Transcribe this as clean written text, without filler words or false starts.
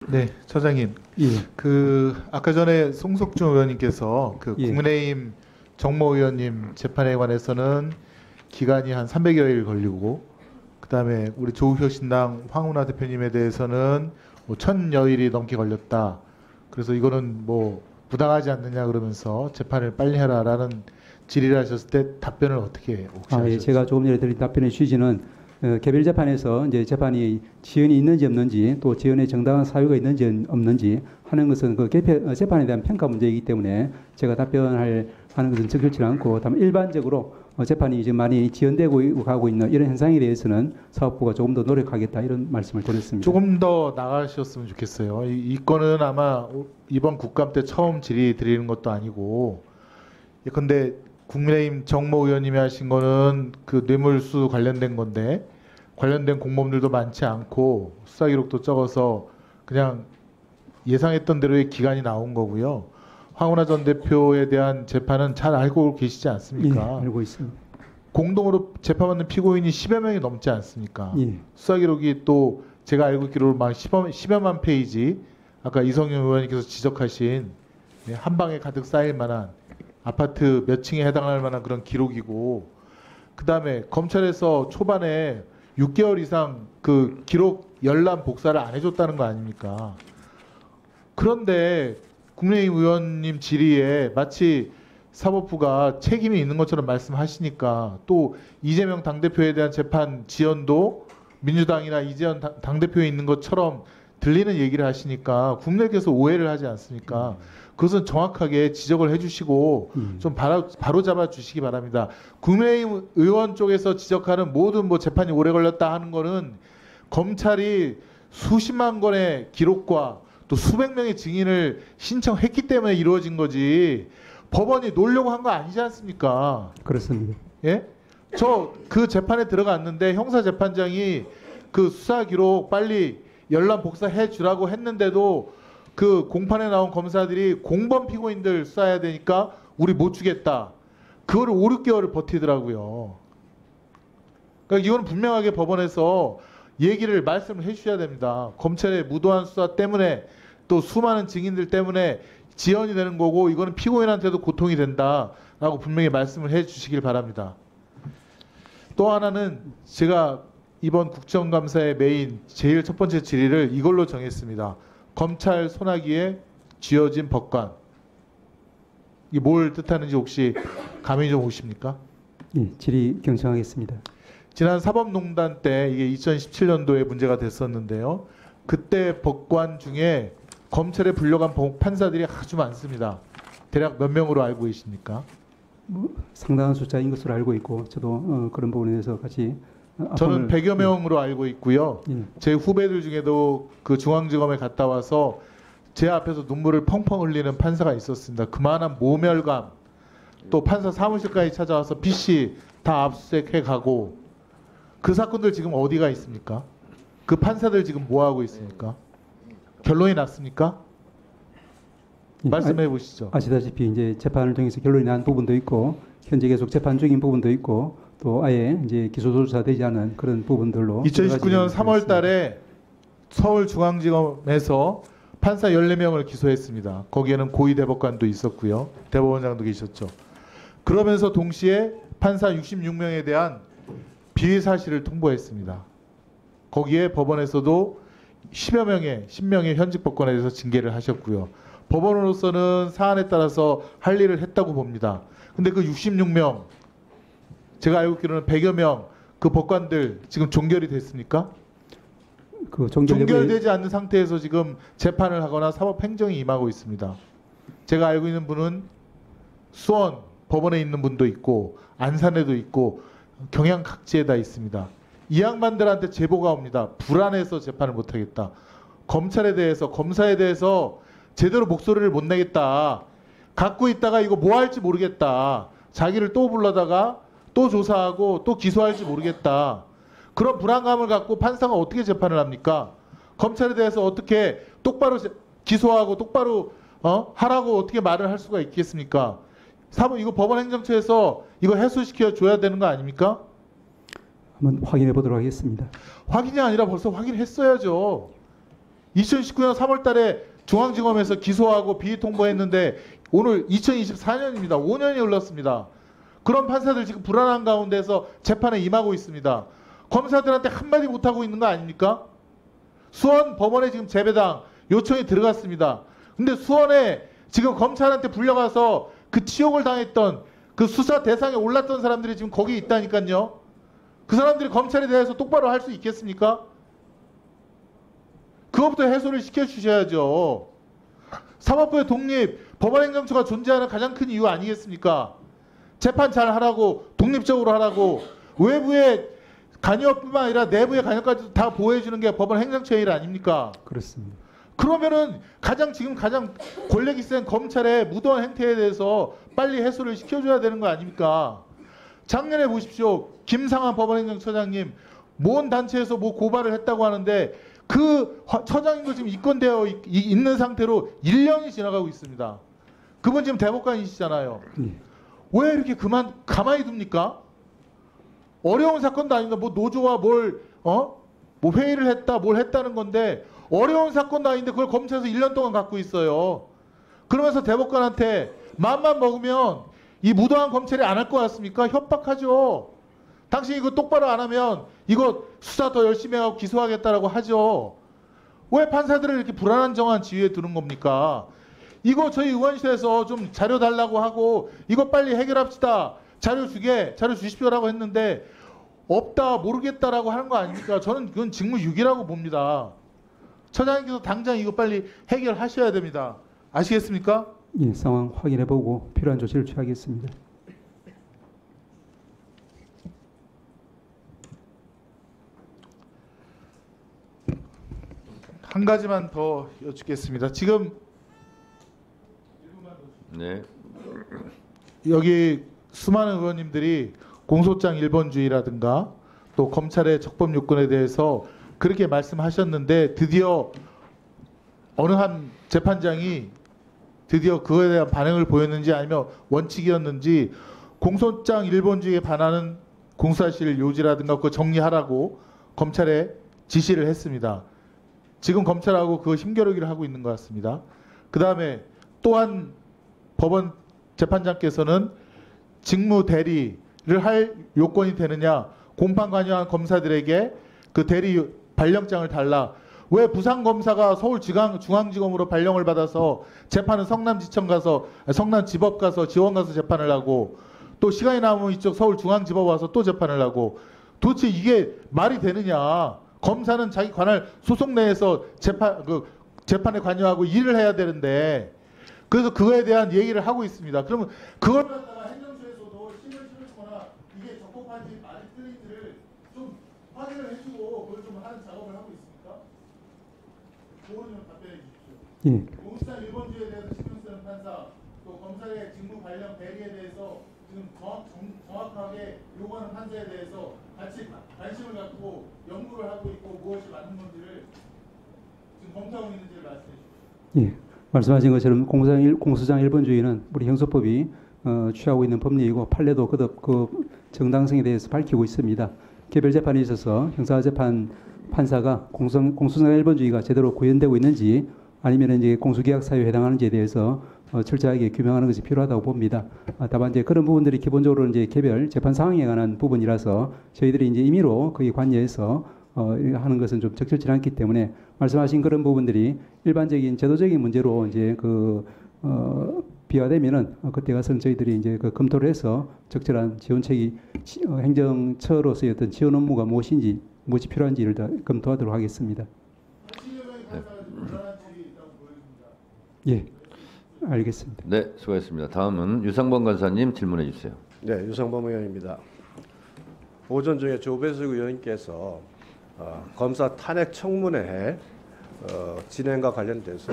네, 처장님. 예, 아까 전에 송석준 의원님께서 예, 국민의힘 정모 의원님 재판에 관해서는 기간이 한 300여 일 걸리고, 그다음에 우리 조국혁신당 황운하 대표님에 대해서는 뭐 1000여일이 넘게 걸렸다. 그래서 이거는 뭐 부당하지 않느냐 그러면서 재판을 빨리 해라라는 질의를 하셨을 때 답변을 어떻게 혹시 예, 하셨죠? 제가 조금 전에 드린 답변의 취지는 개별 재판에서 이제 재판이 지연이 있는지 없는지 또 지연의 정당한 사유가 있는지 없는지 하는 것은 재판에 대한 평가 문제이기 때문에 제가 하는 것은 적절치 않고 다만 일반적으로 재판이 이제 많이 지연되고 가고 있는 이런 현상에 대해서는 사법부가 조금 더 노력하겠다 이런 말씀을 드렸습니다. 조금 더 나가셨으면 좋겠어요. 이 건은 아마 이번 국감 때 처음 질의 드리는 것도 아니고, 근데 국민의힘 정모 의원님이 하신 거는 그 뇌물수 관련된 건데 관련된 공범들도 많지 않고 수사 기록도 적어서 그냥 예상했던 대로의 기간이 나온 거고요. 황운하 전 대표에 대한 재판은 잘 알고 계시지 예, 않습니까? 알고 있습니다. 공동으로 재판받는 피고인이 10여 명이 넘지 않습니까? 예, 수사 기록이 또 제가 알고 있기로 막 10여만 페이지, 아까 이성윤 의원님께서 지적하신 한 방에 가득 쌓일 만한 아파트 몇 층에 해당할 만한 그런 기록이고, 그다음에 검찰에서 초반에 6개월 이상 그 기록 열람 복사를 안 해줬다는 거 아닙니까? 그런데 국민의힘 의원님 질의에 마치 사법부가 책임이 있는 것처럼 말씀하시니까, 또 이재명 당대표에 대한 재판 지연도 민주당이나 이재명 당대표에 있는 것처럼 들리는 얘기를 하시니까 국민들께서 오해를 하지 않습니까? 그것은 정확하게 지적을 해주시고 좀 바로 잡아 주시기 바랍니다. 국민의힘 의원 쪽에서 지적하는 모든 뭐 재판이 오래 걸렸다 하는 거는 검찰이 수십만 건의 기록과 또 수백 명의 증인을 신청했기 때문에 이루어진 거지, 법원이 놓으려고 한 거 아니지 않습니까? 그렇습니다. 예? 저 그 재판에 들어갔는데 형사재판장이 그 수사 기록 빨리 열람 복사해 주라고 했는데도 그 공판에 나온 검사들이 공범 피고인들 수사해야 되니까 우리 못 주겠다. 그거를 5, 6개월을 버티더라고요. 그러니까 이거는 분명하게 법원에서 말씀을 해주셔야 됩니다. 검찰의 무도한 수사 때문에 또 수많은 증인들 때문에 지연이 되는 거고, 이거는 피고인한테도 고통이 된다라고 분명히 말씀을 해주시길 바랍니다. 또 하나는 제가 이번 국정감사의 메인 제일 첫 번째 질의를 이걸로 정했습니다. 검찰 손아귀에 쥐어진 법관. 이게 뭘 뜻하는지 혹시 감이 좀 오십니까? 예, 질의 경청하겠습니다. 지난 사법농단 때 이게 2017년도에 문제가 됐었는데요. 그때 법관 중에 검찰에 불려간 판사들이 아주 많습니다. 대략 몇 명으로 알고 계십니까? 상당한 숫자인 것으로 알고 있고 저도 그런 부분에 대해서 같이 저는 100여 명으로 알고 있고요. 제 후배들 중에도 그 중앙지검에 갔다 와서 제 앞에서 눈물을 펑펑 흘리는 판사가 있었습니다. 그만한 모멸감, 또 판사 사무실까지 찾아와서 PC 다 압수수색해 가고, 그 사건들 지금 어디가 있습니까? 그 판사들 지금 뭐 하고 있습니까? 결론이 났습니까? 말씀해 보시죠. 아시다시피 이제 재판을 통해서 결론이 난 부분도 있고 현재 계속 재판 중인 부분도 있고 또 아예 이제 기소 조사되지 않은 그런 부분들로 2019년 3월 달에 서울중앙지검에서 판사 14명을 기소했습니다. 거기에는 고위 대법관도 있었고요. 대법원장도 계셨죠. 그러면서 동시에 판사 66명에 대한 비위 사실을 통보했습니다. 거기에 법원에서도 10명의 현직 법관에 대해서 징계를 하셨고요. 법원으로서는 사안에 따라서 할 일을 했다고 봅니다. 근데 그 66명, 제가 알고 있기로는 100여 명 그 법관들 지금 종결이 됐습니까? 종결되지 않는 상태에서 지금 재판을 하거나 사법행정이 임하고 있습니다. 제가 알고 있는 분은 수원 법원에 있는 분도 있고 안산에도 있고 경양 각지에 다 있습니다. 이 양반들한테 제보가 옵니다. 불안해서 재판을 못하겠다. 검찰에 대해서, 검사에 대해서 제대로 목소리를 못 내겠다. 갖고 있다가 이거 뭐 할지 모르겠다. 자기를 또 불러다가 또 조사하고 또 기소할지 모르겠다. 그런 불안감을 갖고 판사가 어떻게 재판을 합니까? 검찰에 대해서 어떻게 똑바로 기소하고 똑바로 하라고 어떻게 말을 할 수가 있겠습니까? 이거 법원행정처에서 이거 해소시켜 줘야 되는 거 아닙니까? 한번 확인해 보도록 하겠습니다. 확인이 아니라 벌써 확인했어야죠. 2019년 3월 달에 중앙지검에서 기소하고 비위 통보했는데 오늘 2024년입니다. 5년이 흘렀습니다. 그런 판사들 지금 불안한 가운데서 재판에 임하고 있습니다. 검사들한테 한마디 못하고 있는 거 아닙니까? 수원 법원에 지금 재배당 요청이 들어갔습니다. 근데 수원에 지금 검찰한테 불려가서 그 치욕을 당했던 그 수사 대상에 올랐던 사람들이 지금 거기 있다니까요. 그 사람들이 검찰에 대해서 똑바로 할 수 있겠습니까? 그것부터 해소를 시켜주셔야죠. 사법부의 독립, 법원행정처가 존재하는 가장 큰 이유 아니겠습니까? 재판 잘 하라고, 독립적으로 하라고, 외부의 간여뿐만 아니라 내부의 간여까지 다 보호해주는 게 법원 행정처의 일 아닙니까? 그렇습니다. 그러면은 지금 가장 권력이 센 검찰의 무도한 행태에 대해서 빨리 해소를 시켜줘야 되는 거 아닙니까? 작년에 보십시오. 김상환 법원행정처장님 모은 단체에서 뭐 고발을 했다고 하는데 그 처장님도 지금 입건되어 있는 상태로 1년이 지나가고 있습니다. 그분 지금 대법관이시잖아요. 왜 이렇게 가만히 둡니까? 어려운 사건도 아닌가. 뭐 노조와 뭐 회의를 했다, 뭘 했다는 건데 어려운 사건도 아닌데 그걸 검찰에서 1년 동안 갖고 있어요. 그러면서 대법관한테 마음만 먹으면 이 무도한 검찰이 안 할 것 같습니까? 협박하죠. 당신이 이거 똑바로 안 하면 이거 수사 더 열심히 하고 기소하겠다라고 하죠. 왜 판사들을 이렇게 불안한 정한 지위에 두는 겁니까? 이거 저희 의원실에서 좀 자료 달라고 하고 이거 빨리 해결합시다. 자료 주십시오라고 했는데 없다, 모르겠다라고 하는 거 아닙니까? 저는 그건 직무유기라고 봅니다. 처장님께서 당장 이거 빨리 해결하셔야 됩니다. 아시겠습니까? 예, 상황 확인해보고 필요한 조치를 취하겠습니다. 한 가지만 더 여쭙겠습니다. 지금 네. 여기 수많은 의원님들이 공소장 1번주의라든가 또 검찰의 적법 요건에 대해서 그렇게 말씀하셨는데 드디어 어느 한 재판장이 드디어 그거에 대한 반응을 보였는지 아니면 원칙이었는지 공소장 1번주의에 반하는 공수사실 요지라든가 그거 정리하라고 검찰에 지시를 했습니다. 지금 검찰하고 그 힘겨루기를 하고 있는 것 같습니다. 그 다음에 또한 법원 재판장께서는 직무 대리를 할 요건이 되느냐, 공판 관여한 검사들에게 그 대리 발령장을 달라. 왜 부산검사가 서울중앙지검으로 발령을 받아서 재판은 성남지법 가서 지원 가서 재판을 하고 또 시간이 남으면 이쪽 서울중앙지법 와서 또 재판을 하고 도대체 이게 말이 되느냐. 검사는 자기 관할 소속 내에서 재판에 관여하고 일을 해야 되는데 그래서 그거에 대한 얘기를 하고 있습니다. 그러면 그걸 갖다가 행정처에서도 힘을 실어주거나 이게 적법한지 말이 틀린지를 좀 확인을 해주고 그걸 좀 하는 작업을 하고 있습니까? 그거는 좀 답변해 주십시오. 예. 공수처 1번주에 대해서 신경 쓰는 판사 또 검찰의 직무 관련 대리에 대해서 지금 정확하게 요구하는 판사에 대해서 같이 관심을 갖고 연구를 하고 있고 무엇이 맞는 건지를 지금 검토하고 있는지를 말씀해 주십시오. 예. 말씀하신 것처럼 공수장 1번주의는 우리 형소법이 취하고 있는 법리이고 판례도 거듭 그 정당성에 대해서 밝히고 있습니다. 개별 재판에 있어서 형사재판 판사가 공수장 1번주의가 제대로 구현되고 있는지 아니면 이제 공수계약 사유에 해당하는지에 대해서 철저하게 규명하는 것이 필요하다고 봅니다. 다만 이제 그런 부분들이 기본적으로 이제 개별 재판 상황에 관한 부분이라서 저희들이 이제 임의로 거기 관여해서 하는 것은 좀 적절치 않기 때문에 말씀하신 그런 부분들이 일반적인 제도적인 문제로 이제 비화되면은 그때 가서는 저희들이 이제 검토를 해서 적절한 지원책이 행정처로서의 어떤 지원 업무가 무엇이 필요한지를 다 검토하도록 하겠습니다. 예, 알겠습니다. 네, 수고하셨습니다. 다음은 유상범 간사님 질문해 주세요. 네, 유상범 의원입니다. 오전 중에 조배수 의원님께서 검사 탄핵 청문회 진행과 관련돼서